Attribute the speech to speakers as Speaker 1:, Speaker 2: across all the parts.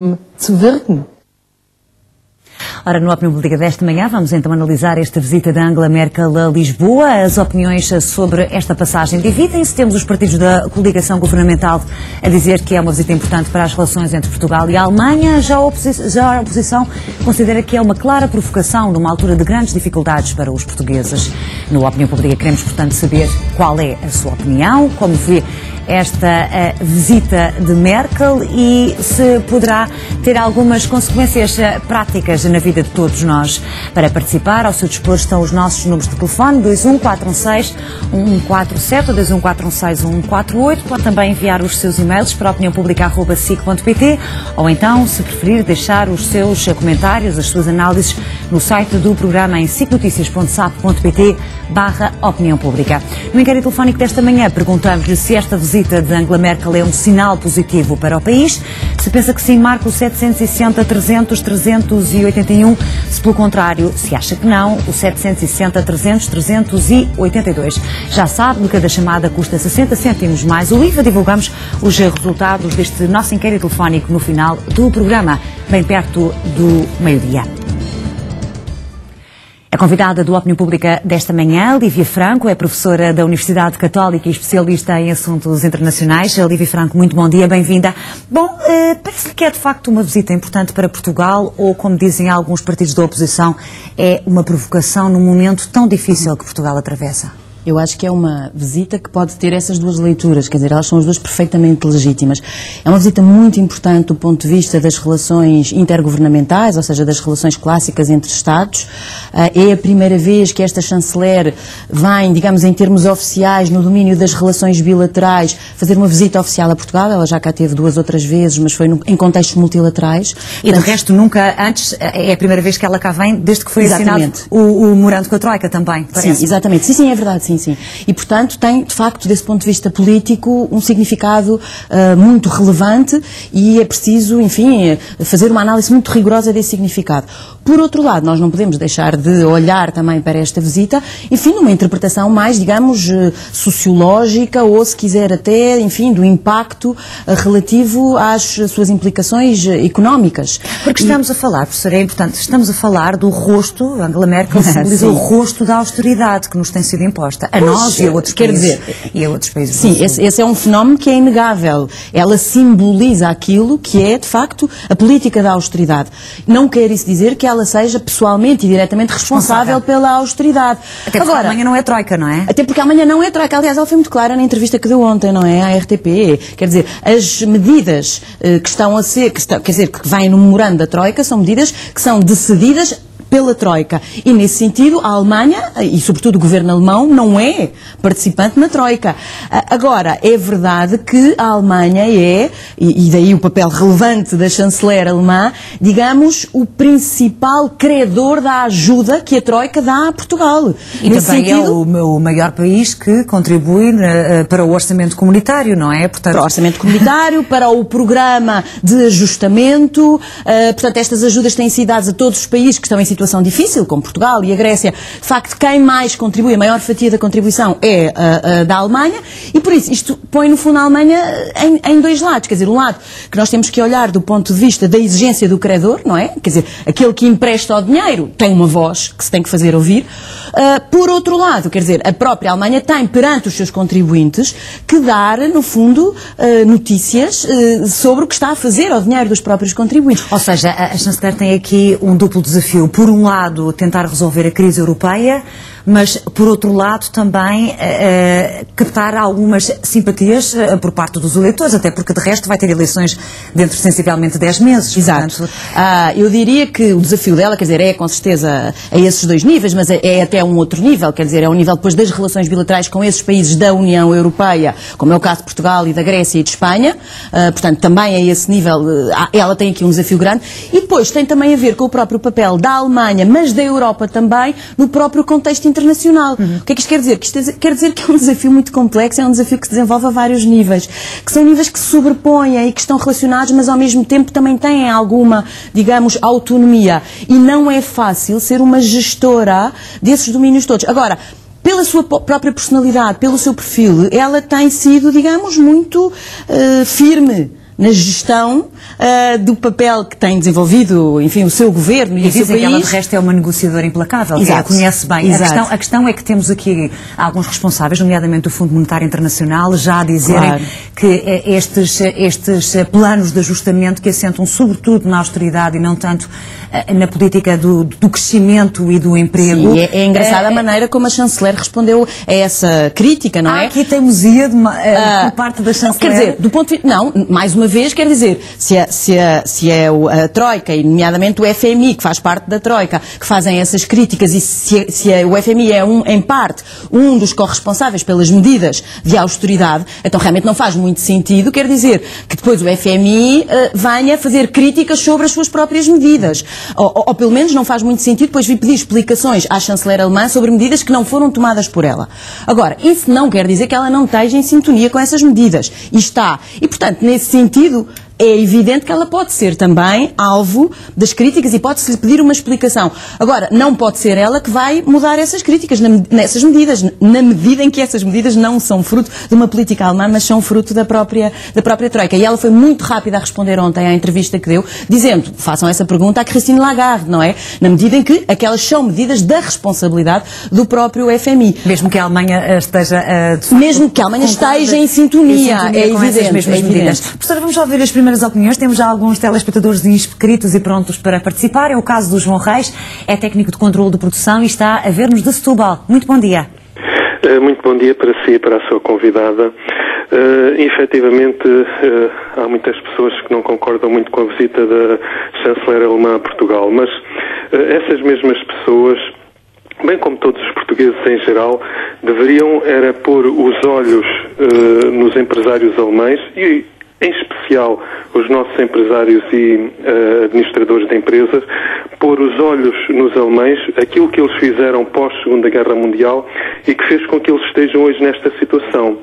Speaker 1: zu wirken.
Speaker 2: Ora, no Opinião Pública desta manhã vamos então analisar esta visita de Angela Merkel a Lisboa. As opiniões sobre esta passagem dividem-se. Temos os partidos da coligação governamental a dizer que é uma visita importante para as relações entre Portugal e a Alemanha. Já a oposição considera que é uma clara provocação numa altura de grandes dificuldades para os portugueses. No Opinião Pública queremos, portanto, saber qual é a sua opinião, como vê esta visita de Merkel e se poderá ter algumas consequências práticas na vida de todos nós. Para participar, ao seu dispor estão os nossos números de telefone 21416-1147 ou 21416-1148. Pode também enviar os seus e-mails para opiniãopublica@sic.pt ou então, se preferir, deixar os seus comentários, as suas análises no site do programa em sicnoticias.sap.pt/opinião pública. No inquérito telefónico desta manhã perguntamos-lhe se esta visita de Angela Merkel é um sinal positivo para o país. Se pensa que sim, marca o 760-300-381. Se pelo contrário, se acha que não, o 760-300-382. Já sabe, no cada chamada custa 60 cêntimos mais o IVA. Divulgamos os resultados deste nosso inquérito telefónico no final do programa, bem perto do meio-dia. A convidada do Opinião Pública desta manhã, Lívia Franco, é professora da Universidade Católica e especialista em assuntos internacionais. Lívia Franco, muito bom dia, bem-vinda. Bom, parece-lhe que é de facto uma visita importante para Portugal ou, como dizem alguns partidos da oposição, é uma provocação num momento tão difícil que Portugal atravessa?
Speaker 1: Eu acho que é uma visita que pode ter essas duas leituras, quer dizer, elas são as duas perfeitamente legítimas. É uma visita muito importante do ponto de vista das relações intergovernamentais, ou seja, das relações clássicas entre Estados. É a primeira vez que esta chanceler vem, digamos, em termos oficiais, no domínio das relações bilaterais, fazer uma visita oficial a Portugal. Ela já cá teve 2 outras vezes, mas foi em contextos multilaterais.
Speaker 2: E de resto, nunca antes, é a primeira vez que ela cá vem, desde que foi assinado o memorando com a Troika também, parece.
Speaker 1: Sim, exatamente. Sim, é verdade, sim. E, portanto, tem, de facto, desse ponto de vista político, um significado muito relevante e é preciso, enfim, fazer uma análise muito rigorosa desse significado. Por outro lado, nós não podemos deixar de olhar também para esta visita, enfim, numa interpretação mais, digamos, sociológica ou, se quiser até, enfim, do impacto relativo às suas implicações económicas.
Speaker 2: Porque estamos a falar, professora, é importante, estamos a falar do rosto, Angela Merkel simboliza o rosto da austeridade que nos tem sido imposta. A nós e a outros países. E a outros países.
Speaker 1: Sim, esse é um fenómeno que é inegável. Ela simboliza aquilo que é, de facto, a política da austeridade. Não quer isso dizer que ela seja pessoalmente e diretamente responsável pela austeridade.
Speaker 2: Até porque amanhã não é Troika, não é?
Speaker 1: Até porque amanhã não é Troika. Aliás, ela foi muito clara na entrevista que deu ontem, não é? À RTP. Quer dizer, as medidas que estão a ser, quer dizer, que vêm no memorando da Troika, são medidas que são decididas pela Troika. E, nesse sentido, a Alemanha, e sobretudo o governo alemão, não é participante na Troika. Agora, é verdade que a Alemanha é, e daí o papel relevante da chanceler alemã, digamos, o principal credor da ajuda que a Troika dá a Portugal.
Speaker 2: E nesse também sentido, é o maior país que contribui para o orçamento comunitário, não é? Portanto...
Speaker 1: Para o orçamento comunitário, para o programa de ajustamento, portanto, estas ajudas têm sido dadas a todos os países que estão em situação difícil, como Portugal e a Grécia. De facto, quem mais contribui, a maior fatia da contribuição é a da Alemanha, e por isso isto põe no fundo a Alemanha em dois lados, quer dizer, um lado que nós temos que olhar do ponto de vista da exigência do credor, não é? Quer dizer, aquele que empresta o dinheiro tem uma voz que se tem que fazer ouvir. Por outro lado, quer dizer, a própria Alemanha tem perante os seus contribuintes que dar, no fundo, notícias sobre o que está a fazer ao dinheiro dos próprios contribuintes.
Speaker 2: Ou seja, a chanceler tem aqui um duplo desafio. Por um lado, tentar resolver a crise europeia, mas, por outro lado, também captar algumas simpatias por parte dos eleitores, até porque, de resto, vai ter eleições dentro de sensivelmente 10 meses.
Speaker 1: Exato. Portanto... eu diria que o desafio dela, quer dizer, é com certeza a esses dois níveis, mas é até um outro nível, quer dizer, é um nível depois das relações bilaterais com esses países da União Europeia, como é o caso de Portugal e da Grécia e de Espanha, portanto, também a esse nível, ela tem aqui um desafio grande, e depois tem também a ver com o próprio papel da Alemanha, mas da Europa também, no próprio contexto internacional. O que é que isto quer dizer? Isto quer dizer que é um desafio muito complexo, é um desafio que se desenvolve a vários níveis, que são níveis que se sobrepõem e que estão relacionados, mas ao mesmo tempo também têm alguma, digamos, autonomia. E não é fácil ser uma gestora desses domínios todos. Agora, pela sua própria personalidade, pelo seu perfil, ela tem sido, digamos, muito firme na gestão do papel que tem desenvolvido, enfim, o seu governo e o seu país.
Speaker 2: Que ela, de resto, é uma negociadora implacável, que ela conhece bem. A questão é que temos aqui alguns responsáveis, nomeadamente o Fundo Monetário Internacional, já a dizerem que estes planos de ajustamento que assentam sobretudo na austeridade e não tanto na política do crescimento e do emprego.
Speaker 1: Sim, é engraçada a maneira como a chanceler respondeu a essa crítica, não é?
Speaker 2: Aqui teimosia por parte da chanceler.
Speaker 1: Quer dizer, do ponto de vista, não, mais uma vez, quer dizer, se é a Troika, e nomeadamente o FMI, que faz parte da Troika, que fazem essas críticas, e se o FMI é em parte um dos corresponsáveis pelas medidas de austeridade, então realmente não faz muito sentido, quer dizer, que depois o FMI venha fazer críticas sobre as suas próprias medidas. Ou pelo menos não faz muito sentido depois vir pedir explicações à chanceler alemã sobre medidas que não foram tomadas por ela. Agora, isso não quer dizer que ela não esteja em sintonia com essas medidas. E está. E, portanto, nesse sentido, é evidente que ela pode ser também alvo das críticas e pode-se lhe pedir uma explicação. Agora, não pode ser ela que vai mudar essas críticas nessas medidas, na medida em que essas medidas não são fruto de uma política alemã, mas são fruto da própria Troika. E ela foi muito rápida a responder ontem à entrevista que deu, dizendo, façam essa pergunta à Christine Lagarde, não é? Na medida em que aquelas são medidas da responsabilidade do próprio FMI.
Speaker 2: Mesmo que a Alemanha esteja...
Speaker 1: Mesmo que a Alemanha esteja em sintonia, é evidente.
Speaker 2: Mesmas medidas. Professora, vamos ouvir as primeiras opiniões. Temos já alguns telespectadores inscritos e prontos para participar. É o caso do João Reis, é técnico de controle de produção e está a ver-nos de Setúbal. Muito bom dia.
Speaker 3: Muito bom dia para si e para a sua convidada. Efetivamente, há muitas pessoas que não concordam muito com a visita da chanceler alemã a Portugal, mas essas mesmas pessoas, bem como todos os portugueses em geral, deveriam era pôr os olhos nos empresários alemães e, em especial, os nossos empresários e administradores de empresas, pôr os olhos nos alemães, aquilo que eles fizeram pós-Segunda Guerra Mundial e que fez com que eles estejam hoje nesta situação.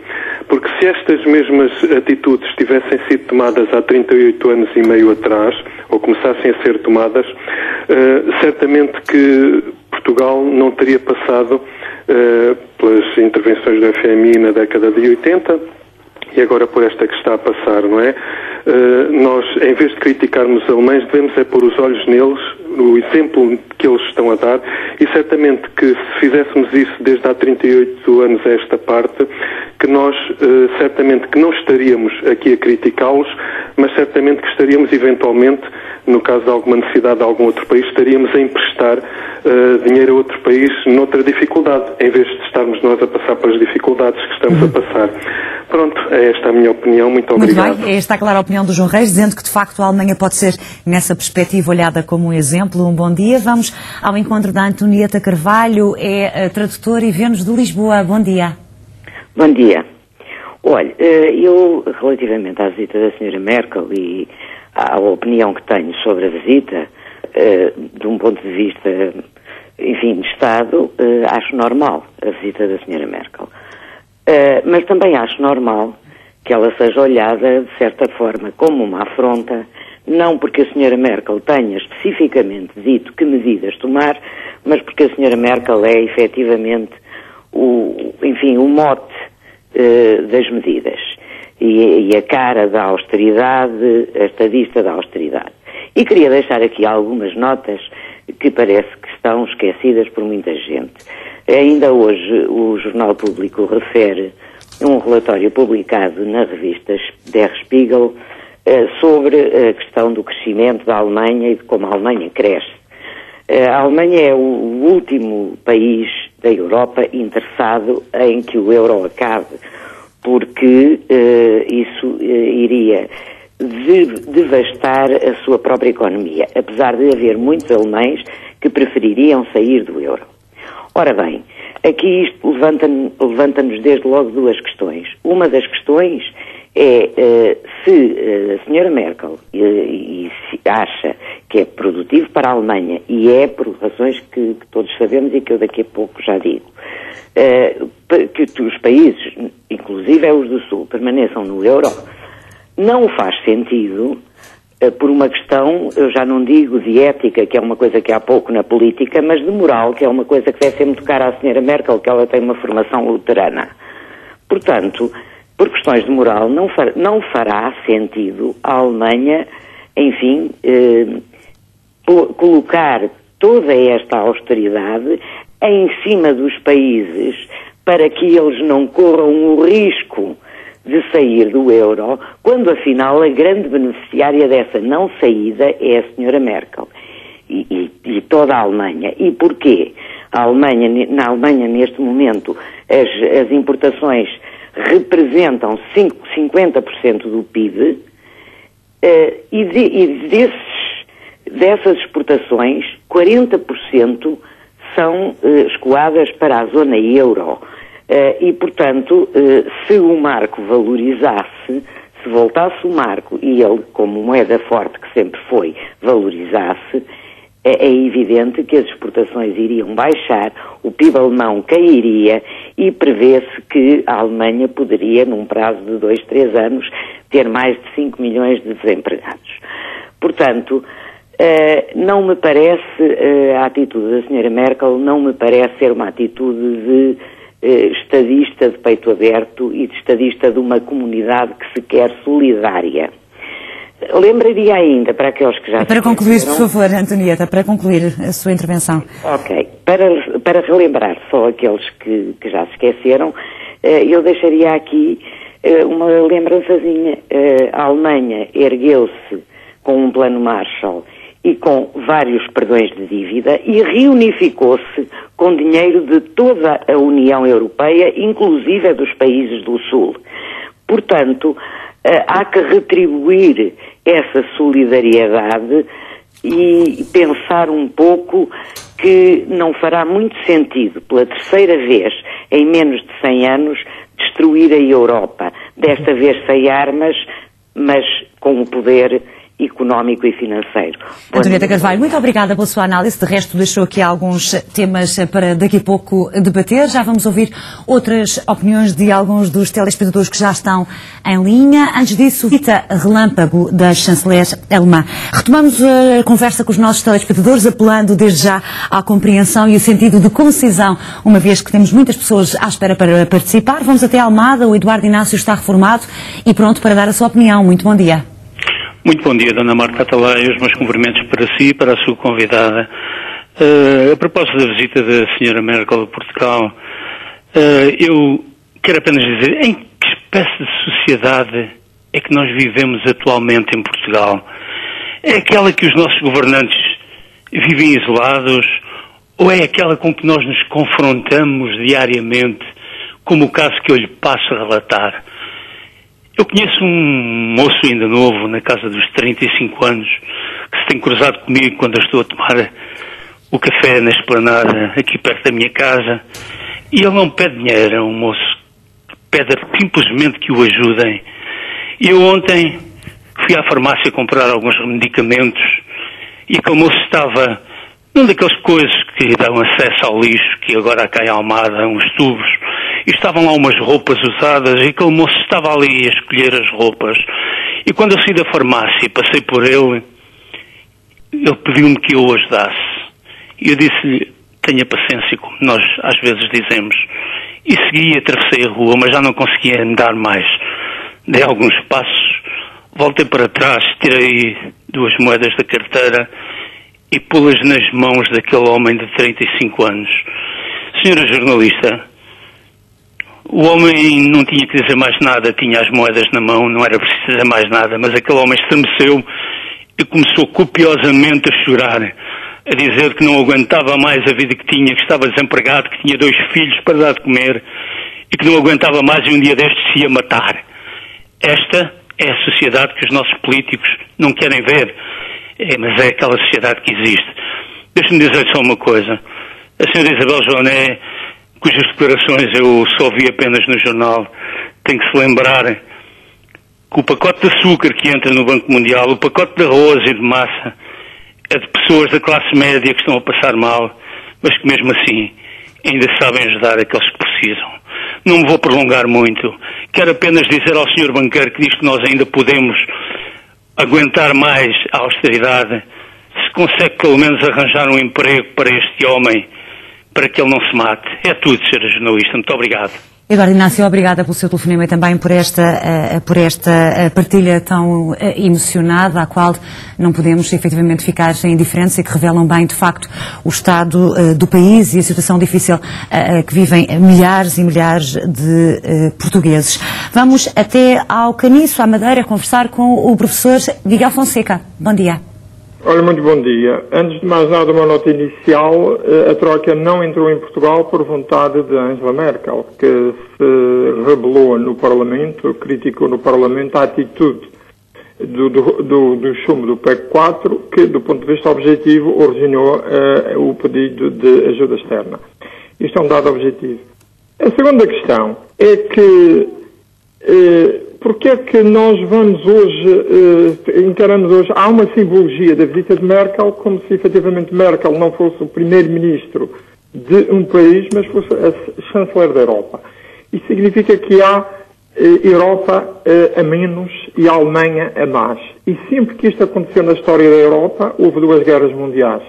Speaker 3: Porque se estas mesmas atitudes tivessem sido tomadas há 38 anos e meio atrás, ou começassem a ser tomadas, certamente que Portugal não teria passado pelas intervenções do FMI na década de 80, e agora por esta que está a passar, não é? Nós, em vez de criticarmos os alemães, devemos pôr os olhos neles, no exemplo que eles estão a dar, e certamente que se fizéssemos isso desde há 38 anos a esta parte, que nós certamente que não estaríamos aqui a criticá-los, mas certamente que estaríamos eventualmente, no caso de alguma necessidade de algum outro país, estaríamos a emprestar dinheiro a outro país noutra dificuldade, em vez de estarmos nós a passar pelas dificuldades que estamos a passar. Pronto, é esta a minha opinião. Muito obrigado.
Speaker 2: Muito bem, está clara a opinião do João Reis, dizendo que de facto a Alemanha pode ser, nessa perspectiva, olhada como um exemplo. Um bom dia. Vamos ao encontro da Antonieta Carvalho, é tradutora e vê-nos de Lisboa. Bom dia.
Speaker 4: Bom dia. Olha, eu, relativamente à visita da Sra. Merkel e à opinião que tenho sobre a visita, de um ponto de vista, enfim, de Estado, acho normal a visita da Sra. Merkel. Mas também acho normal que ela seja olhada, de certa forma, como uma afronta, não porque a Sra. Merkel tenha especificamente dito que medidas tomar, mas porque a Sra. Merkel é efetivamente o mote das medidas e a cara da austeridade, a estadista da austeridade. E queria deixar aqui algumas notas que parece que estão esquecidas por muita gente. Ainda hoje o Jornal Público refere um relatório publicado na revista Der Spiegel sobre a questão do crescimento da Alemanha e de como a Alemanha cresce. A Alemanha é o último país da Europa interessado em que o euro acabe, porque isso iria devastar a sua própria economia, apesar de haver muitos alemães que prefeririam sair do euro. Ora bem, aqui isto levanta-nos desde logo duas questões. Uma das questões é se a Sra. Merkel e se acha que é produtivo para a Alemanha, e é por razões que todos sabemos e que eu daqui a pouco já digo, que os países, inclusive os do Sul, permaneçam no euro, não faz sentido por uma questão, eu já não digo de ética, que é uma coisa que há pouco na política, mas de moral, que é uma coisa que deve ser muito cara à Sra. Merkel, que ela tem uma formação luterana. Portanto, por questões de moral, não fará sentido a Alemanha enfim, colocar toda esta austeridade em cima dos países para que eles não corram o risco de sair do euro, quando afinal a grande beneficiária dessa não saída é a senhora Merkel e toda a Alemanha. E porquê? Na Alemanha neste momento as importações representam 50% do PIB e dessas exportações 40% são escoadas para a zona euro. E, portanto, se o marco valorizasse, se voltasse o marco e ele, como moeda forte que sempre foi, valorizasse, é evidente que as exportações iriam baixar, o PIB alemão cairia e prevê-se que a Alemanha poderia, num prazo de 2, 3 anos, ter mais de 5 milhões de desempregados. Portanto, não me parece, a atitude da senhora Merkel não me parece ser uma atitude de estadista de peito aberto e de estadista de uma comunidade que se quer solidária. Lembraria ainda para aqueles que já...
Speaker 2: Para concluir, por favor, Antonieta, para concluir a sua intervenção.
Speaker 4: Ok. Para relembrar só aqueles que já se esqueceram, eu deixaria aqui uma lembrançazinha. A Alemanha ergueu-se com um plano Marshall e com vários perdões de dívida e reunificou-se com dinheiro de toda a União Europeia, inclusive dos países do Sul. Portanto, há que retribuir essa solidariedade e pensar um pouco que não fará muito sentido, pela terceira vez em menos de 100 anos, destruir a Europa. Desta vez sem armas, mas com o poder económico e financeiro.
Speaker 2: Antonieta Carvalho, muito obrigada pela sua análise. De resto, deixou aqui alguns temas para daqui a pouco debater. Já vamos ouvir outras opiniões de alguns dos telespectadores que já estão em linha. Antes disso, visita relâmpago da chanceler alemã. Retomamos a conversa com os nossos telespectadores, apelando desde já à compreensão e o sentido de concisão, uma vez que temos muitas pessoas à espera para participar. Vamos até Almada. O Eduardo Inácio está reformado e pronto para dar a sua opinião. Muito bom dia.
Speaker 5: Muito bom dia, Dona Marta Atalaya, os meus cumprimentos para si e para a sua convidada. A propósito da visita da Sra. Merkel a Portugal, eu quero apenas dizer, em que espécie de sociedade é que nós vivemos atualmente em Portugal? É aquela que os nossos governantes vivem isolados ou é aquela com que nós nos confrontamos diariamente, como o caso que eu lhe passo a relatar? Eu conheço um moço ainda novo, na casa dos 35 anos, que se tem cruzado comigo quando eu estou a tomar o café na esplanada, aqui perto da minha casa, e ele não pede dinheiro, é um moço que pede simplesmente que o ajudem. E eu ontem fui à farmácia comprar alguns medicamentos e aquele moço estava num daquelas coisas que dão acesso ao lixo, que agora cá em Almada, uns tubos, e estavam lá umas roupas usadas e aquele moço estava ali a escolher as roupas. E quando eu saí da farmácia e passei por ele pediu-me que eu o ajudasse. E eu disse-lhe, tenha paciência, como nós às vezes dizemos. E segui, atravessei a rua, mas já não conseguia andar mais. Dei alguns passos, voltei para trás, tirei 2 moedas da carteira e pô-las nas mãos daquele homem de 35 anos. Senhora jornalista, o homem não tinha que dizer mais nada, tinha as moedas na mão, não era preciso dizer mais nada, mas aquele homem estremeceu e começou copiosamente a chorar, a dizer que não aguentava mais a vida que tinha, que estava desempregado, que tinha 2 filhos para dar de comer e que não aguentava mais e um dia destes se ia matar. Esta é a sociedade que os nossos políticos não querem ver, mas é aquela sociedade que existe. Deixe-me dizer só uma coisa. A senhora Isabel Joané, cujas declarações eu só vi apenas no jornal, tem que se lembrar que o pacote de açúcar que entra no Banco Mundial, o pacote de arroz e de massa, é de pessoas da classe média que estão a passar mal, mas que mesmo assim ainda sabem ajudar aqueles que precisam. Não me vou prolongar muito. Quero apenas dizer ao senhor banqueiro que diz que nós ainda podemos aguentar mais a austeridade, se consegue pelo menos arranjar um emprego para este homem, para que ele não se mate. É tudo, senhora jornalista. Muito obrigado.
Speaker 2: Eduardo Inácio, obrigada pelo seu telefonema e também por esta partilha tão emocionada, à qual não podemos efetivamente ficar indiferentes e que revelam bem, de facto, o estado do país e a situação difícil que vivem milhares e milhares de portugueses. Vamos até ao Caniço, à Madeira, conversar com o professor Miguel Fonseca. Bom dia.
Speaker 6: Olha, muito bom dia. Antes de mais nada, uma nota inicial. A Troika não entrou em Portugal por vontade de Angela Merkel, que se rebelou no Parlamento, criticou no Parlamento a atitude do chumbo do PEC 4, que, do ponto de vista objetivo, originou o pedido de ajuda externa. Isto é um dado objetivo. A segunda questão é que porque é que nós vamos hoje, encaramos hoje, há uma simbologia da visita de Merkel como se efetivamente Merkel não fosse o primeiro-ministro de um país, mas fosse a chanceler da Europa. Isso significa que há Europa a menos e a Alemanha a mais. E sempre que isto aconteceu na história da Europa, houve 2 guerras mundiais.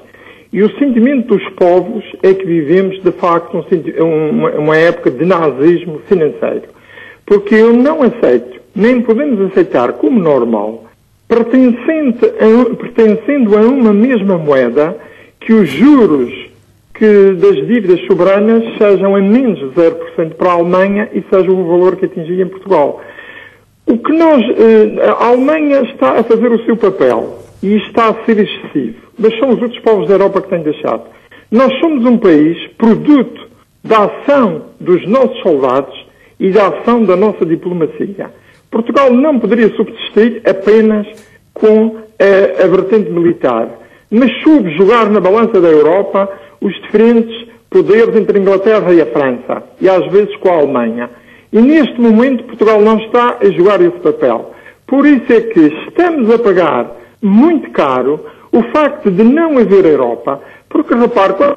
Speaker 6: E o sentimento dos povos é que vivemos, de facto, uma época de nazismo financeiro. Porque eu não aceito, nem podemos aceitar como normal, pertencendo a uma mesma moeda, que os juros das dívidas soberanas sejam a menos de 0% para a Alemanha e seja o valor que atingia em Portugal. O que a Alemanha está a fazer o seu papel e está a ser excessivo, mas são os outros povos da Europa que têm deixado. Nós somos um país produto da ação dos nossos soldados e da ação da nossa diplomacia. Portugal não poderia subsistir apenas com a vertente militar, mas subjugar na balança da Europa os diferentes poderes entre a Inglaterra e a França, e às vezes com a Alemanha. E neste momento Portugal não está a jogar esse papel. Por isso é que estamos a pagar muito caro o facto de não haver Europa, porque repare, a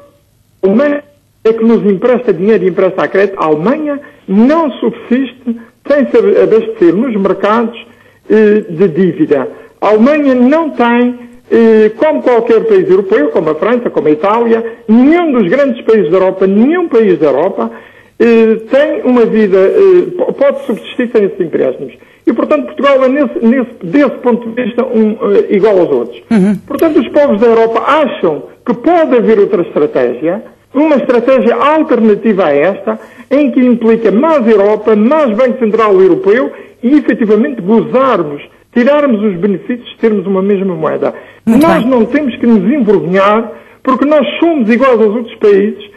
Speaker 6: Alemanha é que nos empresta dinheiro e empresta a crédito, a Alemanha não subsiste sem se abastecer nos mercados de dívida. A Alemanha não tem, como qualquer país europeu, como a França, como a Itália, nenhum dos grandes países da Europa, nenhum país da Europa tem uma vida, pode subsistir sem esses empréstimos. E, portanto, Portugal é, desse ponto de vista, igual aos outros. Portanto, os povos da Europa acham que pode haver outra estratégia, uma estratégia alternativa a esta, em que implica mais Europa, mais Banco Central Europeu e, efetivamente, tirarmos os benefícios de termos uma mesma moeda. Nós não temos que nos envergonhar, porque nós somos iguais aos outros países,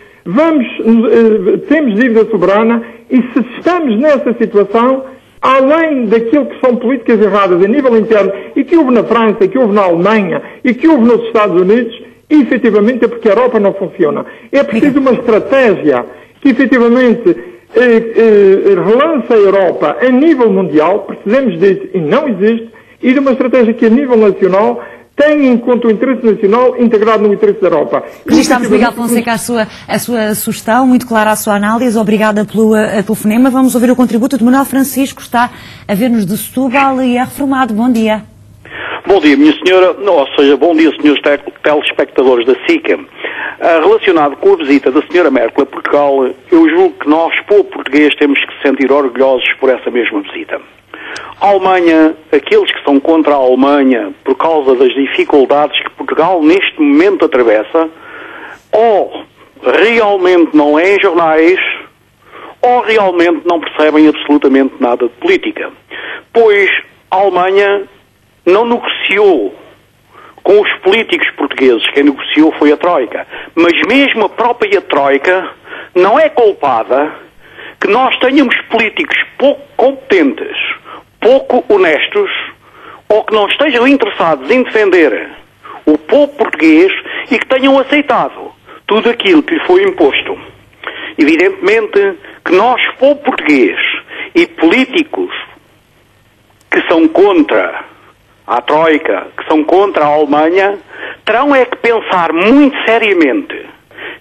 Speaker 6: temos dívida soberana e se estamos nessa situação, além daquilo que são políticas erradas a nível interno e que houve na França, que houve na Alemanha e que houve nos Estados Unidos, efetivamente é porque a Europa não funciona. É preciso uma estratégia que efetivamente relança a Europa a nível mundial, precisamos disso e não existe, e de uma estratégia que a nível nacional tem em conta o interesse nacional integrado no interesse da Europa.
Speaker 2: Registramos, Miguel Fonseca, a sua sugestão, muito clara a sua análise, obrigada pelo telefonema. Vamos ouvir o contributo de Manuel Francisco, está a ver-nos de Setúbal e é reformado. Bom dia.
Speaker 7: Bom dia, minha senhora, ou seja, bom dia, senhores telespectadores da SICA. Relacionado com a visita da senhora Merkel a Portugal, eu julgo que nós, povo português, temos que se sentir orgulhosos por essa mesma visita. A Alemanha, aqueles que são contra a Alemanha por causa das dificuldades que Portugal neste momento atravessa, ou realmente não leem jornais, ou realmente não percebem absolutamente nada de política. Pois a Alemanha não negociou com os políticos portugueses, quem negociou foi a Troika. Mas mesmo a própria Troika não é culpada que nós tenhamos políticos pouco competentes, pouco honestos, ou que não estejam interessados em defender o povo português e que tenham aceitado tudo aquilo que lhe foi imposto. Evidentemente que nós, povo português, e políticos que são contra a Troika, que são contra a Alemanha, terão é que pensar muito seriamente,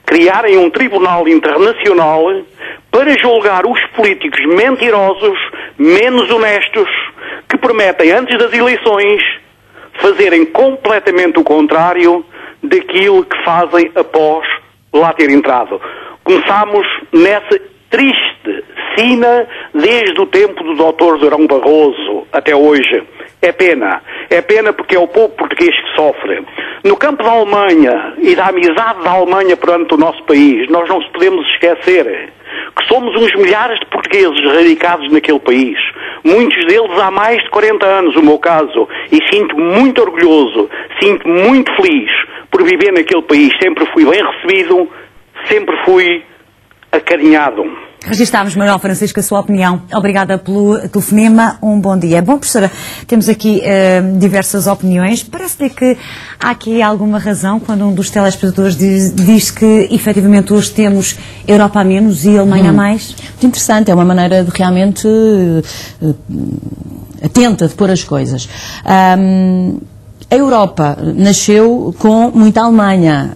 Speaker 7: criarem um tribunal internacional para julgar os políticos mentirosos, menos honestos, que prometem antes das eleições fazerem completamente o contrário daquilo que fazem após lá ter entrado. Começámos nessa triste vacina desde o tempo do Dr. Durão Barroso até hoje. É pena porque é o povo português que sofre. No campo da Alemanha e da amizade da Alemanha perante o nosso país, nós não podemos esquecer que somos uns milhares de portugueses radicados naquele país. Muitos deles há mais de 40 anos, o meu caso, e sinto-me muito orgulhoso, sinto-me muito feliz por viver naquele país. Sempre fui bem recebido, sempre fui acarinhado.
Speaker 2: Registámos, Manuel Francisco, a sua opinião. Obrigada pelo telefonema. Um bom dia. Bom, professora, temos aqui diversas opiniões. Parece-lhe que há aqui alguma razão quando um dos telespectadores diz que, efetivamente, hoje temos Europa a menos e Alemanha a mais?
Speaker 1: Muito interessante. É uma maneira de realmente atenta de pôr as coisas. A Europa nasceu com muita Alemanha.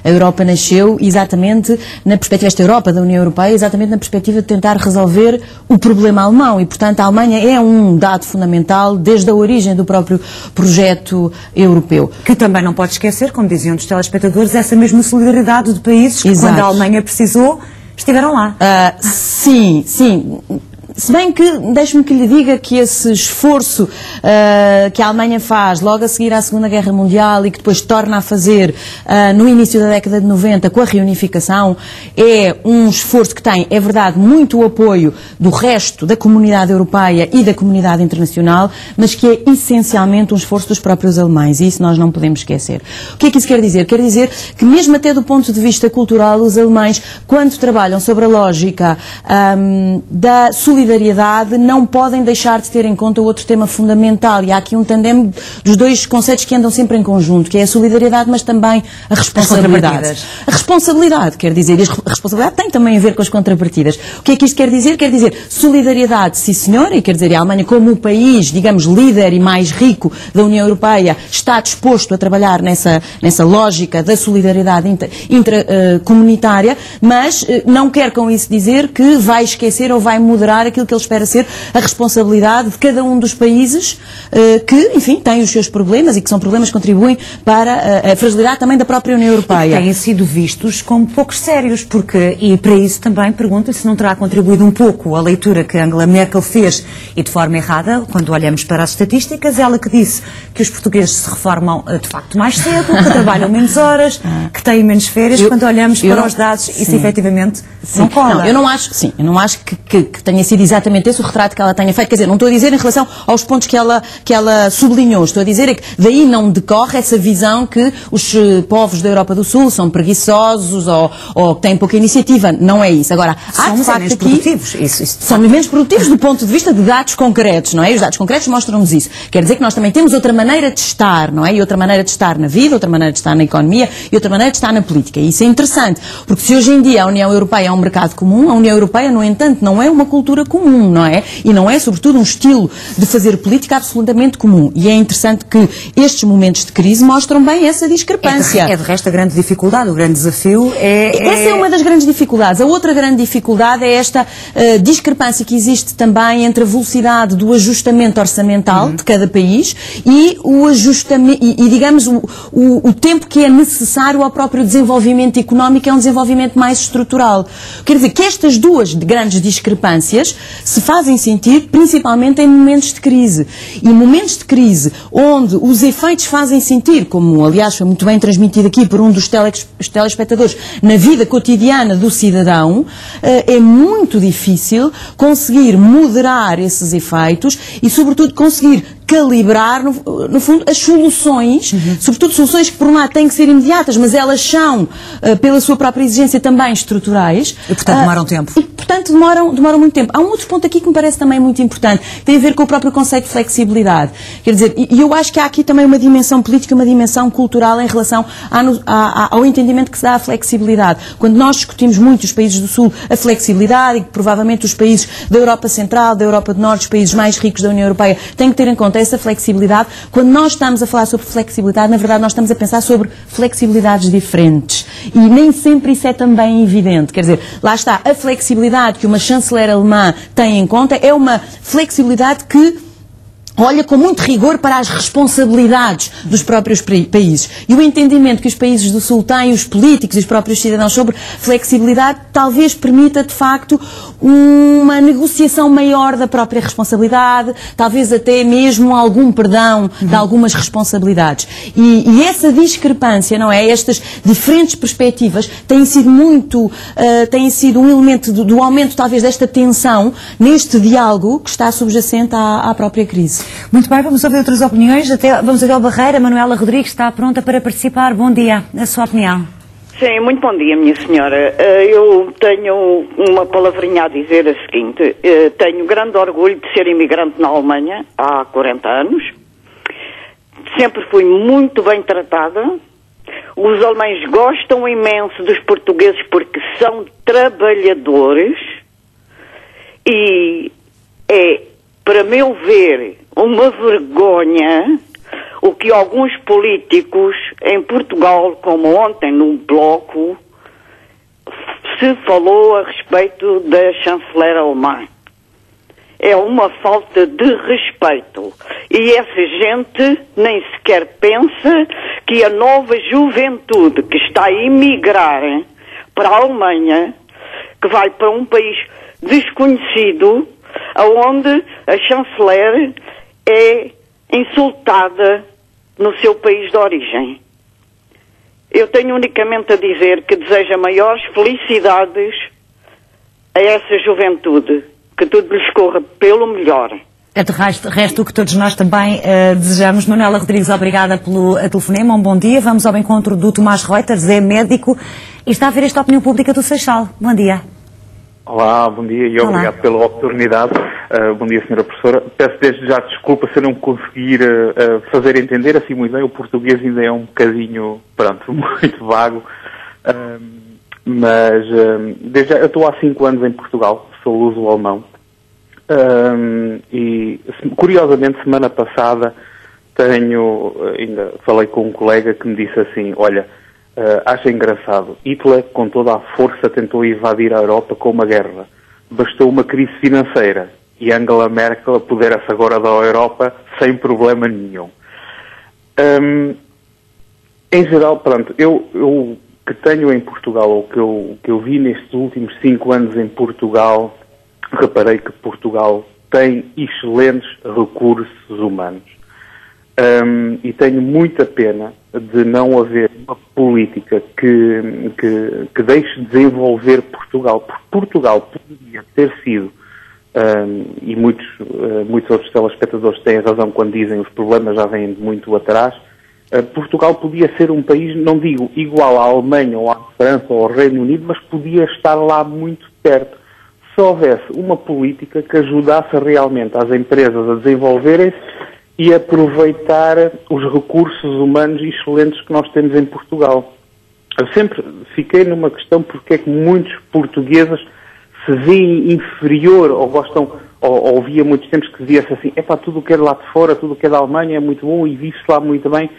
Speaker 1: A Europa nasceu exatamente na perspectiva, esta Europa da União Europeia, exatamente na perspectiva de tentar resolver o problema alemão. E, portanto, a Alemanha é um dado fundamental desde a origem do próprio projeto europeu.
Speaker 2: Que também não pode esquecer, como diziam os telespectadores, essa mesma solidariedade de países que,
Speaker 1: Exato.
Speaker 2: quando a Alemanha precisou, estiveram lá.
Speaker 1: Sim. Se bem que, deixe-me que lhe diga que esse esforço que a Alemanha faz logo a seguir à Segunda Guerra Mundial e que depois torna a fazer no início da década de 90 com a reunificação, é um esforço que tem, é verdade, muito o apoio do resto da comunidade europeia e da comunidade internacional, mas que é essencialmente um esforço dos próprios alemães, e isso nós não podemos esquecer. O que é que isso quer dizer? Quer dizer que mesmo até do ponto de vista cultural, os alemães, quando trabalham sobre a lógica da solidariedade, não podem deixar de ter em conta outro tema fundamental, e há aqui um tandem dos dois conceitos que andam sempre em conjunto, que é a solidariedade, mas também a responsabilidade. A responsabilidade, quer dizer, e a responsabilidade tem também a ver com as contrapartidas. O que é que isto quer dizer? Quer dizer, solidariedade, sim senhora, e quer dizer, a Alemanha como o país, digamos, líder e mais rico da União Europeia, está disposto a trabalhar nessa lógica da solidariedade intracomunitária, mas não quer com isso dizer que vai esquecer ou vai moderar aquilo que ele espera ser a responsabilidade de cada um dos países que, enfim, têm os seus problemas e que são problemas que contribuem para a fragilidade também da própria União Europeia.
Speaker 2: E têm sido vistos como poucos sérios, porque, e para isso também pergunto se não terá contribuído um pouco a leitura que Angela Merkel fez, e de forma errada, quando olhamos para as estatísticas, ela que disse que os portugueses se reformam de facto mais cedo, que trabalham menos horas, que têm menos férias, quando olhamos para os dados, isso efetivamente não cola.
Speaker 1: Não, eu não acho que tenha sido exatamente esse o retrato que ela tenha feito. Quer dizer, não estou a dizer em relação aos pontos que ela sublinhou, estou a dizer é que daí não decorre essa visão que os povos da Europa do Sul são preguiçosos ou que têm pouca iniciativa. Não é isso. Agora, há de facto aqui...
Speaker 2: produtivos.
Speaker 1: São menos produtivos do ponto de vista de dados concretos, não é? E os dados concretos mostram-nos isso. Quer dizer que nós também temos outra maneira de estar, não é? E outra maneira de estar na vida, outra maneira de estar na economia e outra maneira de estar na política. E isso é interessante, porque se hoje em dia a União Europeia é um mercado comum, a União Europeia, no entanto, não é uma cultura comum, não é? E não é, sobretudo, um estilo de fazer política absolutamente comum. E é interessante que estes momentos de crise mostram bem essa discrepância.
Speaker 2: É de resto a grande dificuldade, o grande desafio
Speaker 1: Essa é uma das grandes dificuldades. A outra grande dificuldade é esta discrepância que existe também entre a velocidade do ajustamento orçamental de cada país e o ajustamento, e digamos, o tempo que é necessário ao próprio desenvolvimento económico, é um desenvolvimento mais estrutural. Quer dizer que estas duas grandes discrepâncias se fazem sentir principalmente em momentos de crise. E momentos de crise onde os efeitos fazem sentir, como aliás foi muito bem transmitido aqui por um dos telespectadores, na vida cotidiana do cidadão, é muito difícil conseguir moderar esses efeitos e, sobretudo, conseguir calibrar, no fundo, as soluções, sobretudo soluções que, por um lado, têm que ser imediatas, mas elas são, pela sua própria exigência, também estruturais.
Speaker 2: E, portanto, demoram tempo.
Speaker 1: E, portanto, demoram muito tempo. Há um outro ponto aqui que me parece também muito importante, que tem a ver com o próprio conceito de flexibilidade. Quer dizer, e eu acho que há aqui também uma dimensão política, uma dimensão cultural em relação ao entendimento que se dá à flexibilidade. Quando nós discutimos muito os países do Sul a flexibilidade, e que provavelmente os países da Europa Central, da Europa do Norte, os países mais ricos da União Europeia, têm que ter em conta essa flexibilidade. Quando nós estamos a falar sobre flexibilidade, na verdade nós estamos a pensar sobre flexibilidades diferentes. E nem sempre isso é também evidente. Quer dizer, lá está, a flexibilidade que uma chanceler alemã tem em conta é uma flexibilidade que olha com muito rigor para as responsabilidades dos próprios países. E o entendimento que os países do Sul têm, os políticos e os próprios cidadãos sobre flexibilidade, talvez permita, de facto, uma negociação maior da própria responsabilidade, talvez até mesmo algum perdão de algumas responsabilidades. E essa discrepância, não é? Estas diferentes perspectivas têm sido um elemento do aumento, talvez, desta tensão neste diálogo que está subjacente à própria crise.
Speaker 2: Muito bem, vamos ouvir outras opiniões. Vamos até ao Barreira. Manuela Rodrigues está pronta para participar. Bom dia. A sua opinião?
Speaker 8: Sim, muito bom dia, minha senhora. Eu tenho uma palavrinha a dizer a seguinte. Tenho grande orgulho de ser imigrante na Alemanha há 40 anos. Sempre fui muito bem tratada. Os alemães gostam imenso dos portugueses porque são trabalhadores. E é, para meu ver, uma vergonha o que alguns políticos em Portugal, como ontem no Bloco, se falou a respeito da chanceler alemã. É uma falta de respeito. E essa gente nem sequer pensa que a nova juventude que está a emigrar para a Alemanha, que vai para um país desconhecido, onde a chanceler é insultada no seu país de origem. Eu tenho unicamente a dizer que desejo maiores felicidades a essa juventude, que tudo lhes corra pelo melhor.
Speaker 2: É de resto o que todos nós também desejamos. Manuela Rodrigues, obrigada pelo telefonema. Um bom dia. Vamos ao encontro do Tomás Reuters, é médico e está a ver esta opinião pública do Seixal. Bom dia.
Speaker 9: Olá, bom dia e obrigado pela oportunidade. Bom dia, senhora professora. Peço desde já desculpa se eu não conseguir fazer entender assim muito bem. O português ainda é um bocadinho, pronto, muito vago. Mas desde já, eu estou há 5 anos em Portugal, sou luso-alemão. E curiosamente, semana passada, ainda falei com um colega que me disse assim, olha, acho engraçado, Hitler com toda a força tentou invadir a Europa com uma guerra. Bastou uma crise financeira e Angela Merkel apodera-se agora da Europa sem problema nenhum. Em geral, pronto, eu que tenho em Portugal, ou que eu vi nestes últimos 5 anos em Portugal, reparei que Portugal tem excelentes recursos humanos. E tenho muita pena de não haver uma política que deixe desenvolver Portugal, porque Portugal poderia ter sido, e muitos outros telespectadores têm razão quando dizem os problemas já vêm de muito atrás, Portugal podia ser um país, não digo igual à Alemanha ou à França ou ao Reino Unido, mas podia estar lá muito perto. Se houvesse uma política que ajudasse realmente as empresas a desenvolverem-se e aproveitar os recursos humanos excelentes que nós temos em Portugal. Eu sempre fiquei numa questão porque é que muitos portugueses se veem inferior ou gostam, ou ouvia muitos tempos que dizia-se assim, tudo o que é de lá de fora, tudo o que é da Alemanha é muito bom e vive-se lá muito bem.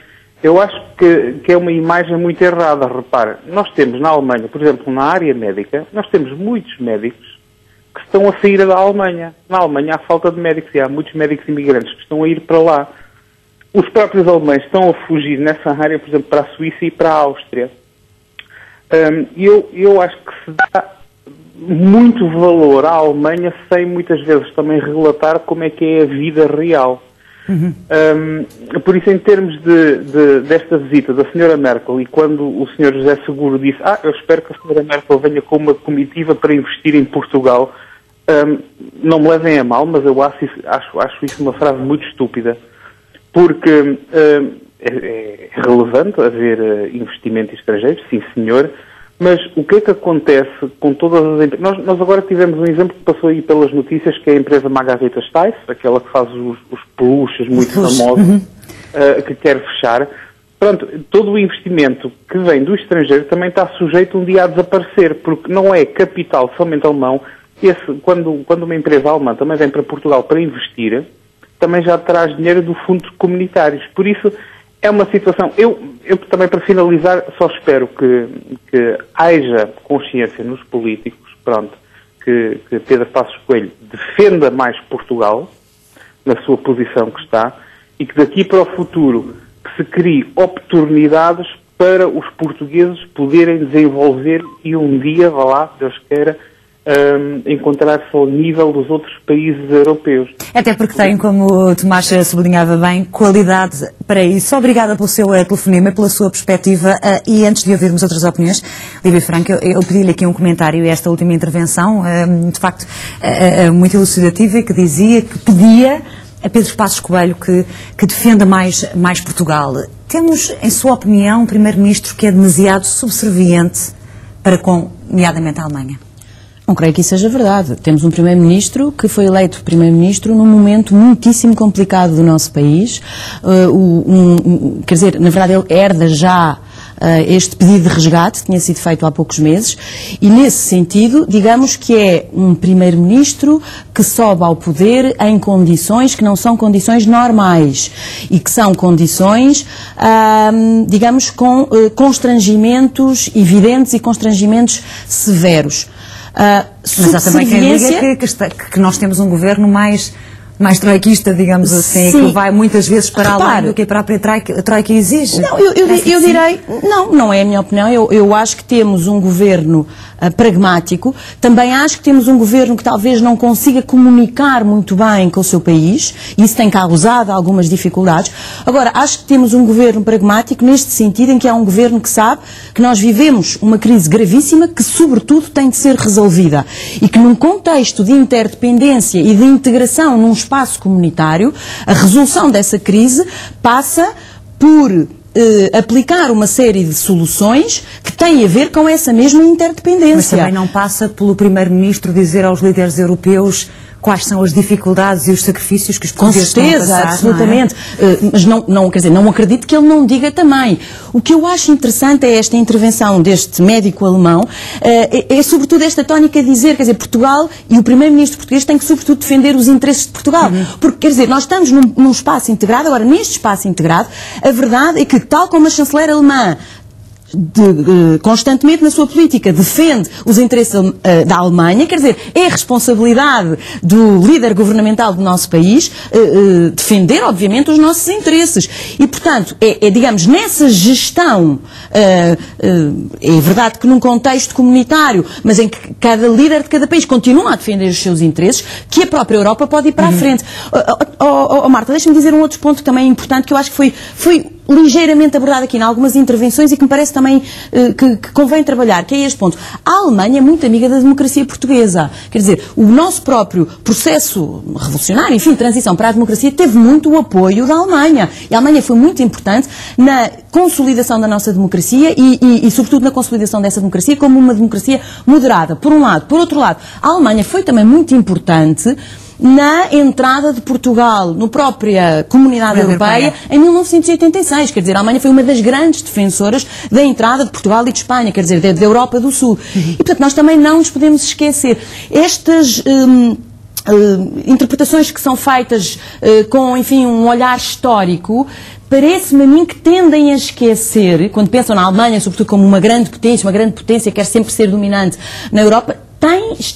Speaker 9: Eu acho que é uma imagem muito errada. Repare, nós temos na Alemanha, por exemplo, na área médica, nós temos muitos médicos que estão a sair da Alemanha. Na Alemanha há falta de médicos e há muitos médicos imigrantes que estão a ir para lá. Os próprios alemães estão a fugir nessa área, por exemplo, para a Suíça e para a Áustria. Eu acho que se dá muito valor à Alemanha sem muitas vezes também relatar como é que é a vida real. Por isso, em termos desta visita da Sra. Merkel, e quando o Sr. José Seguro disse eu espero que a Sra. Merkel venha com uma comitiva para investir em Portugal, não me levem a mal, mas eu acho isso uma frase muito estúpida, porque é relevante haver investimento estrangeiro, sim senhor, mas o que é que acontece com todas as empresas? Nós agora tivemos um exemplo que passou aí pelas notícias, que é a empresa Margarita Steiss, aquela que faz os peluches muito famosos, que quer fechar. Pronto, todo o investimento que vem do estrangeiro também está sujeito um dia a desaparecer, porque não é capital somente alemão. Quando uma empresa alemã também vem para Portugal para investir, também já traz dinheiro do fundos comunitários. Por isso, é uma situação... Eu também, para finalizar, só espero que haja consciência nos políticos, que Pedro Passos Coelho defenda mais Portugal, na sua posição que está e que daqui para o futuro que se crie oportunidades para os portugueses poderem desenvolver e um dia, vá lá, Deus queira, encontrar-se ao nível dos outros países europeus.
Speaker 2: Até porque tem, como o Tomás sublinhava bem, qualidade para isso. Obrigada pelo seu telefonema, pela sua perspectiva. E antes de ouvirmos outras opiniões, Lídia Franco, eu pedi-lhe aqui um comentário a esta última intervenção, de facto, muito elucidativa, que dizia, que pedia a Pedro Passos Coelho que defenda mais Portugal. Temos, em sua opinião, um primeiro-ministro que é demasiado subserviente para com, nomeadamente, a Alemanha?
Speaker 1: Não creio que isso seja verdade. Temos um primeiro-ministro que foi eleito primeiro-ministro num momento muitíssimo complicado do nosso país. Quer dizer, na verdade ele herda já este pedido de resgate, que tinha sido feito há poucos meses, e nesse sentido, digamos que é um primeiro-ministro que sobe ao poder em condições que não são condições normais e que são condições, digamos, com constrangimentos evidentes e constrangimentos severos.
Speaker 2: Mas há também quem diga que nós temos um governo mais troiquista, digamos assim, que vai muitas vezes para além do que a própria troika exige.
Speaker 1: Não, eu direi, não é a minha opinião, eu acho que temos um governo pragmático, também acho que temos um governo que talvez não consiga comunicar muito bem com o seu país, e isso tem causado algumas dificuldades. Agora, acho que temos um governo pragmático neste sentido em que é um governo que sabe que nós vivemos uma crise gravíssima que, sobretudo, tem de ser resolvida e que num contexto de interdependência e de integração num espaço comunitário, a resolução dessa crise passa por aplicar uma série de soluções que têm a ver com essa mesma interdependência.
Speaker 2: Mas também não passa pelo Primeiro-Ministro dizer aos líderes europeus quais são as dificuldades e os sacrifícios que os portugueses estão a passar. Com certeza,
Speaker 1: absolutamente. Mas quer dizer, não acredito que ele não diga também. O que eu acho interessante é esta intervenção deste médico alemão, é sobretudo esta tónica de dizer, quer dizer, Portugal e o primeiro-ministro português têm que sobretudo defender os interesses de Portugal. Porque, quer dizer, nós estamos num espaço integrado, agora neste espaço integrado, a verdade é que, tal como a chanceler alemã constantemente na sua política defende os interesses da Alemanha, quer dizer, é responsabilidade do líder governamental do nosso país defender, obviamente, os nossos interesses. E, portanto, digamos, nessa gestão, é verdade que num contexto comunitário, mas em que cada líder de cada país continua a defender os seus interesses, que a própria Europa pode ir para a frente. Marta, deixa-me dizer um outro ponto também importante que eu acho que foi ligeiramente abordado aqui em algumas intervenções e que me parece também que convém trabalhar, que é este ponto. A Alemanha é muito amiga da democracia portuguesa. Quer dizer, o nosso próprio processo revolucionário, enfim, transição para a democracia, teve muito o apoio da Alemanha. E a Alemanha foi muito importante na consolidação da nossa democracia e sobretudo, na consolidação dessa democracia como uma democracia moderada, por um lado. Por outro lado, a Alemanha foi também muito importante na entrada de Portugal na própria Comunidade Europeia em 1986. Quer dizer, a Alemanha foi uma das grandes defensoras da entrada de Portugal e de Espanha, quer dizer, da Europa do Sul. E, portanto, nós também não nos podemos esquecer. Estas interpretações que são feitas com, enfim, um olhar histórico, parece-me a mim que tendem a esquecer, quando pensam na Alemanha, sobretudo como uma grande potência quer sempre ser dominante na Europa,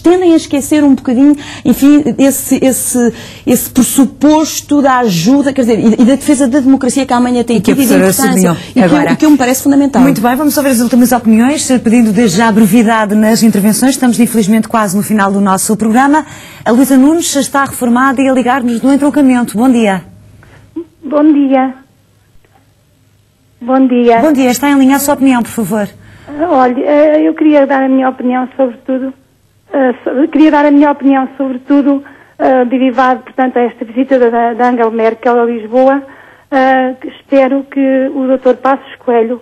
Speaker 1: tendem a esquecer um bocadinho, enfim, esse pressuposto da ajuda, quer dizer, e da defesa da democracia que a Alemanha tem tido e da importância, e que me parece fundamental.
Speaker 2: Muito bem, vamos ouvir as últimas opiniões, pedindo desde já brevidade nas intervenções. Estamos, infelizmente, quase no final do nosso programa. A Luísa Nunes está reformada e a ligar-nos do entroncamento. Bom dia.
Speaker 10: Bom dia. Bom dia.
Speaker 2: Bom dia, está em linha a sua opinião, por favor.
Speaker 10: Olha, eu queria dar a minha opinião sobre tudo. Derivado, portanto, a esta visita da Angela Merkel a Lisboa. Espero que o Dr. Passos Coelho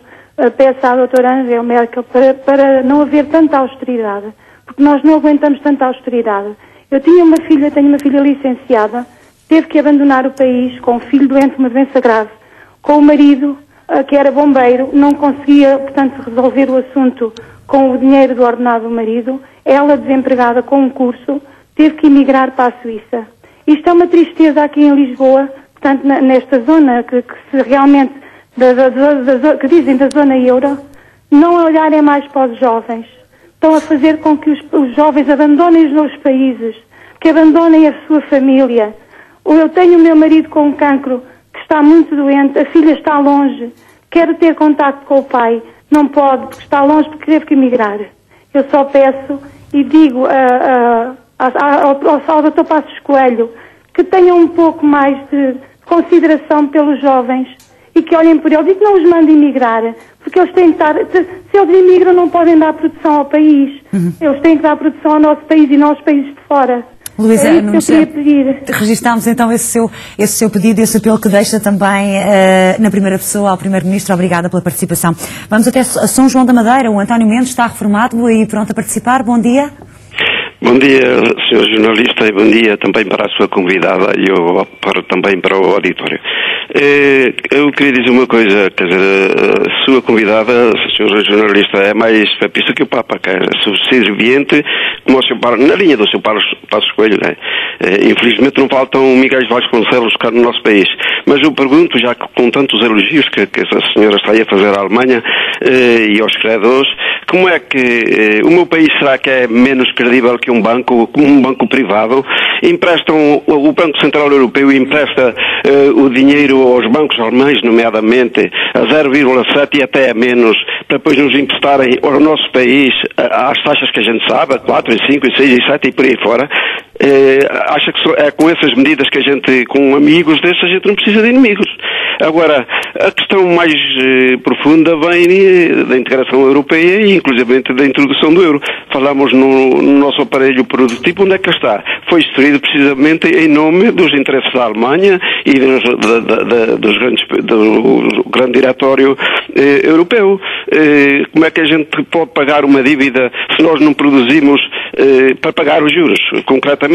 Speaker 10: peça à Dra. Angela Merkel para não haver tanta austeridade, porque nós não aguentamos tanta austeridade. Eu tenho uma filha licenciada, teve que abandonar o país com um filho doente, uma doença grave, com o marido, que era bombeiro, não conseguia, portanto, resolver o assunto com o dinheiro do ordenado do marido. Ela, desempregada com um curso, teve que emigrar para a Suíça. Isto é uma tristeza aqui em Lisboa, portanto, nesta zona que se realmente, que dizem da zona euro, não olharem mais para os jovens. Estão a fazer com que os jovens abandonem os países, que abandonem a sua família. Eu tenho o meu marido com cancro, que está muito doente, a filha está longe, quero ter contacto com o pai, não pode, porque está longe, porque teve que emigrar. Eu só peço e digo ao Dr. Passos Coelho que tenham um pouco mais de consideração pelos jovens e que olhem por eles e que não os mandem emigrar, porque eles têm que dar, se eles imigram não podem dar produção ao país, eles têm que dar produção ao nosso país e não aos países de fora.
Speaker 2: Luísa,
Speaker 10: registámos
Speaker 2: então esse seu pedido, esse apelo que deixa também na primeira pessoa ao Primeiro-Ministro. Obrigada pela participação. Vamos até São João da Madeira. O António Mendes está reformado e pronto a participar. Bom dia.
Speaker 11: Bom dia, Sr. Jornalista, e bom dia também para a sua convidada e também para o auditório. Eu queria dizer uma coisa, quer dizer, a sua convidada, Sr. Jornalista, é mais papista que o Papa, que é subserviente, como o seu, na linha do seu Passos Coelho, né? Infelizmente não faltam Miguel Vasconcelos cá no nosso país. Mas eu pergunto, já que com tantos elogios que a senhora está aí a fazer à Alemanha e aos credores, como é que o meu país será que é menos credível que um banco privado? O Banco Central Europeu empresta o dinheiro aos bancos alemães, nomeadamente, a 0,7 e até a menos, para depois nos emprestarem ao nosso país às taxas que a gente sabe, a 4, 5, 6 e 7 e por aí fora. Acha que é com essas medidas que a gente, com amigos desses, a gente não precisa de inimigos. Agora, a questão mais profunda vem da integração europeia e, inclusivamente, da introdução do euro. Falamos no nosso aparelho produtivo, onde é que está? Foi destruído precisamente em nome dos interesses da Alemanha e do grande diretório europeu. Como é que a gente pode pagar uma dívida se nós não produzimos para pagar os juros, concretamente?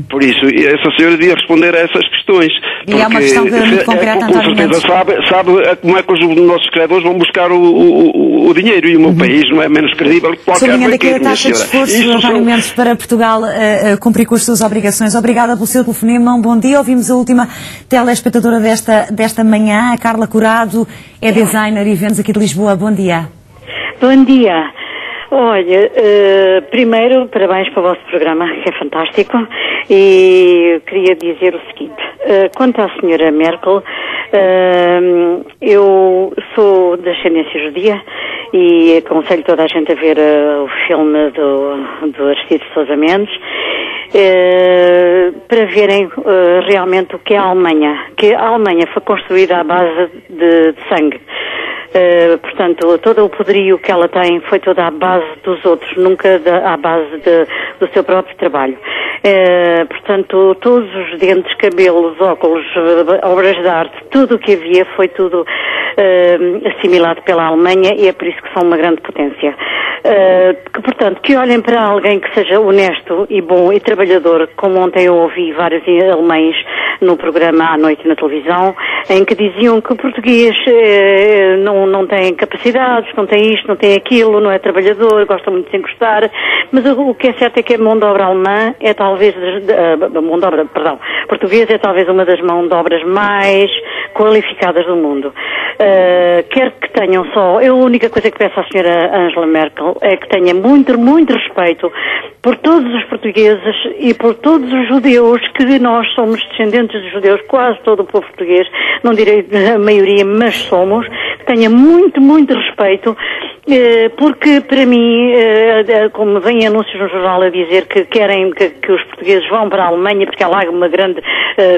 Speaker 11: Por isso, essa senhora devia responder a essas questões.
Speaker 2: E é uma questão muito concreta,
Speaker 11: com certeza sabe como é que os nossos credores vão buscar o dinheiro, e o meu país não é menos credível que qualquer
Speaker 2: país.
Speaker 11: Sublinhando
Speaker 2: aqui a taxa de esforço, António Mendes, para Portugal cumprir com as suas obrigações. Obrigada pelo seu telefonema, um bom dia. Ouvimos a última telespectadora desta manhã, a Carla Curado, é designer e vendes aqui de Lisboa. Bom dia.
Speaker 12: Bom dia. Olha, primeiro, parabéns para o vosso programa, que é fantástico, e queria dizer o seguinte, quanto à senhora Merkel, eu sou de ascendência judia e aconselho toda a gente a ver o filme do Aristides Sousa Mendes, para verem realmente o que é a Alemanha, que a Alemanha foi construída à base de sangue. Portanto, todo o poderio que ela tem foi toda à base dos outros, nunca à base do seu próprio trabalho. Portanto, todos os dentes, cabelos, óculos, obras de arte, tudo o que havia foi tudo assimilado pela Alemanha, e é por isso que são uma grande potência. Portanto, que olhem para alguém que seja honesto e bom e trabalhador, como ontem eu ouvi vários alemães no programa à noite na televisão, em que diziam que o português não tem capacidades, não tem isto, não tem aquilo, não é trabalhador, gosta muito de se encostar, mas o que é certo é que a mão de obra alemã é talvez, portuguesa é talvez uma das mãos de obras mais qualificadas do mundo. Quer que tenham só, a única coisa que peço à senhora Angela Merkel é que tenha muito, muito respeito por todos os portugueses e por todos os judeus, que nós somos descendentes de judeus, quase todo o povo português, não direi a maioria, mas somos, que tenha muito, muito respeito, porque para mim, como vem anúncios no jornal a dizer que querem que os portugueses vão para a Alemanha porque há lá uma grande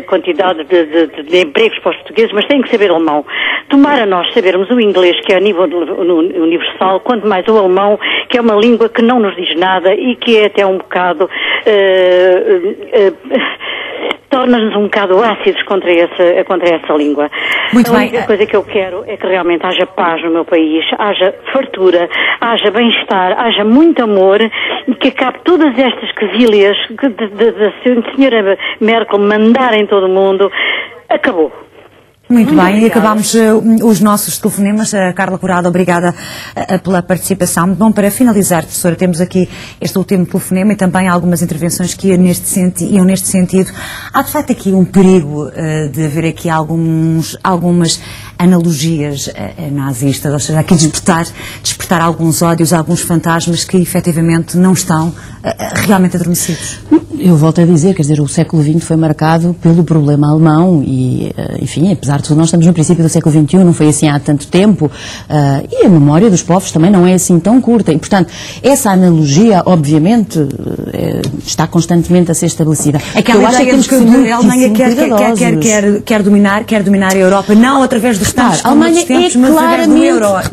Speaker 12: quantidade de empregos para os portugueses, mas têm que saber alemão. Tomara nós sabermos o inglês, que é a nível universal, quanto mais o alemão, que é uma língua que não nos diz nada e que é até um bocado torna-nos um bocado ácidos contra essa língua.
Speaker 2: Muito
Speaker 12: a única coisa que eu quero é que realmente haja paz no meu país, haja fartura, haja bem-estar, haja muito amor, e que acabe todas estas quesilhas da senhora Merkel mandar em todo o mundo. Acabou.
Speaker 2: Muito bem, e acabamos os nossos telefonemas. Carla Curado, obrigada pela participação. Bom, para finalizar, professora, temos aqui este último telefonema e também algumas intervenções que iam neste sentido. Há de facto aqui um perigo de haver aqui algumas analogias nazistas, ou seja, aqui despertar alguns ódios, alguns fantasmas que efetivamente não estão realmente adormecidos.
Speaker 1: Eu volto a dizer, quer dizer, o século XX foi marcado pelo problema alemão e, enfim, apesar de tudo, nós estamos no princípio do século XXI, não foi assim há tanto tempo, e a memória dos povos também não é assim tão curta. E, portanto, essa analogia, obviamente, está constantemente a ser estabelecida.
Speaker 2: Aquela ideia de que a Alemanha quer dominar a Europa, não através dos tantos existentes, mas através do euro.
Speaker 1: A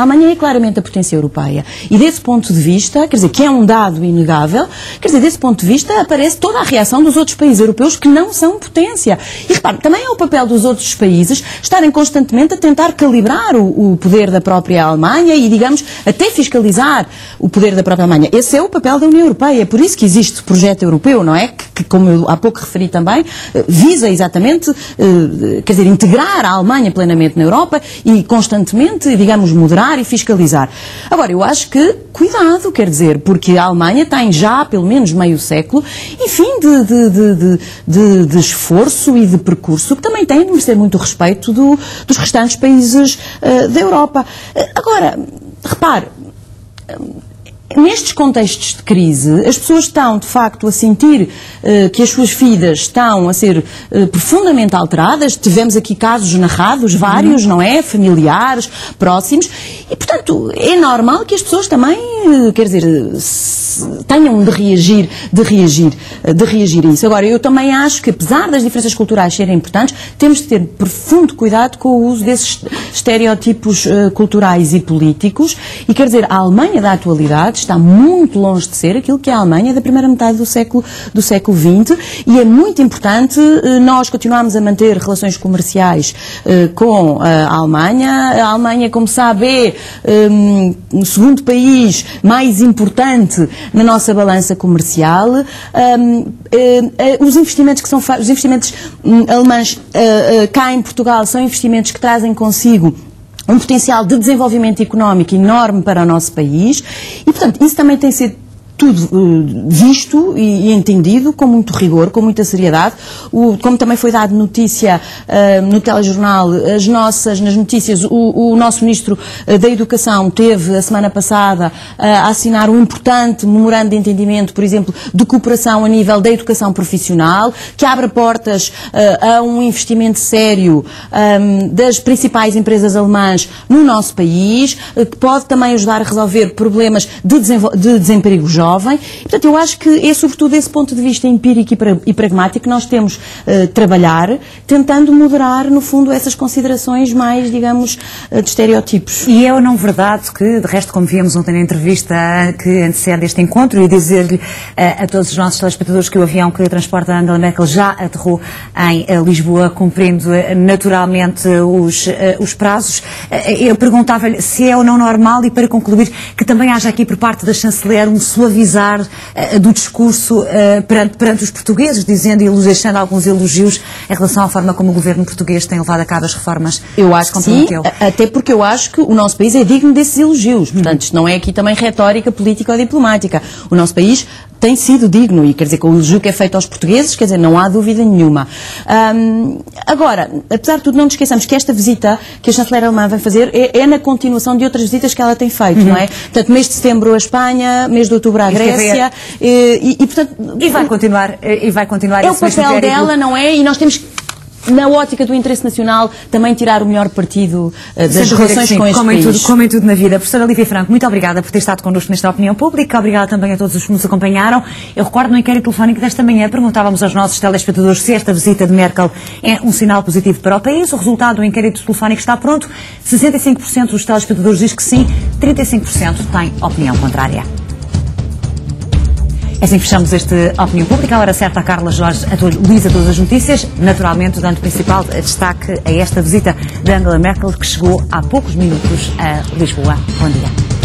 Speaker 1: Alemanha é claramente a potência europeia. E desse ponto de vista, quer dizer, que é um dado inegável, quer dizer, desse ponto de vista aparece toda a reação dos outros países europeus que não são potência. E repare, também é o papel dos outros países estarem constantemente a tentar calibrar o poder da própria Alemanha e, digamos, até fiscalizar o poder da própria Alemanha. Esse é o papel da União Europeia. É por isso que existe o projeto europeu, não é? Que como eu há pouco referi também, visa exatamente, quer dizer, integrar a Alemanha plenamente na Europa e constantemente, digamos, moderar e fiscalizar. Agora, eu acho que, cuidado, quer dizer, porque a Alemanha tem já pelo menos meio século, enfim, de esforço e de percurso que também tem de merecer muito respeito dos restantes países da Europa. Agora, repare, nestes contextos de crise, as pessoas estão, de facto, a sentir que as suas vidas estão a ser profundamente alteradas. Tivemos aqui casos narrados, vários, não é? Familiares, próximos. E, portanto, é normal que as pessoas também, quer dizer, tenham de reagir a isso. Agora, eu também acho que, apesar das diferenças culturais serem importantes, temos de ter profundo cuidado com o uso desses estereótipos culturais e políticos. E, quer dizer, a Alemanha da atualidade está muito longe de ser aquilo que é a Alemanha da primeira metade do século XX, e é muito importante nós continuarmos a manter relações comerciais com a Alemanha. A Alemanha, como sabe, é o segundo país mais importante na nossa balança comercial. Os investimentos que são os investimentos alemães cá em Portugal são investimentos que trazem consigo um potencial de desenvolvimento económico enorme para o nosso país e, portanto, isso também tem sido tudo visto e entendido com muito rigor, com muita seriedade. Como também foi dado notícia no telejornal, nas notícias, o nosso Ministro da Educação teve, a semana passada, a assinar um importante memorando de entendimento, por exemplo, de cooperação a nível da educação profissional, que abre portas a um investimento sério das principais empresas alemãs no nosso país, que pode também ajudar a resolver problemas de desemprego jovem. Portanto, eu acho que é sobretudo desse ponto de vista empírico e pragmático que nós temos trabalhar, tentando moderar, no fundo, essas considerações mais, digamos, de estereótipos.
Speaker 2: E é ou não verdade que, de resto, como víamos ontem na entrevista que antecede este encontro, e dizer-lhe a todos os nossos telespectadores que o avião que transporta a Angela Merkel já aterrou em Lisboa, cumprindo naturalmente os prazos. Eu perguntava-lhe se é ou não normal, e para concluir, que também haja aqui por parte da chanceler um suavizar do discurso perante os portugueses, dizendo e deixando alguns elogios em relação à forma como o governo português tem levado a cabo as reformas.
Speaker 1: Eu acho que sim, até porque eu acho que o nosso país é digno desses elogios. Portanto, isto não é aqui também retórica política ou diplomática. O nosso país tem sido digno, e quer dizer, com o elogio que é feito aos portugueses, quer dizer, não há dúvida nenhuma. Agora, apesar de tudo, não nos esqueçamos que esta visita que a chanceler alemã vai fazer é na continuação de outras visitas que ela tem feito, não é? Portanto, mês de setembro a Espanha, mês de outubro à Grécia,
Speaker 2: e vai continuar
Speaker 1: é o papel dela, não é? E nós temos que, na ótica do interesse nacional, também tirar o melhor partido das relações com este país.
Speaker 2: Como em tudo na vida. Professora Lívia Franco, muito obrigada por ter estado connosco nesta opinião pública. Obrigada também a todos os que nos acompanharam. Eu recordo no inquérito telefónico desta manhã, perguntávamos aos nossos telespectadores se esta visita de Merkel é um sinal positivo para o país. O resultado do inquérito telefónico está pronto. 65% dos telespectadores diz que sim, 35% têm opinião contrária. Assim fechamos esta opinião pública. A hora certa, a Carla Jorge atualiza todas as notícias, naturalmente dando principal destaque a esta visita de Angela Merkel, que chegou há poucos minutos a Lisboa. Bom dia.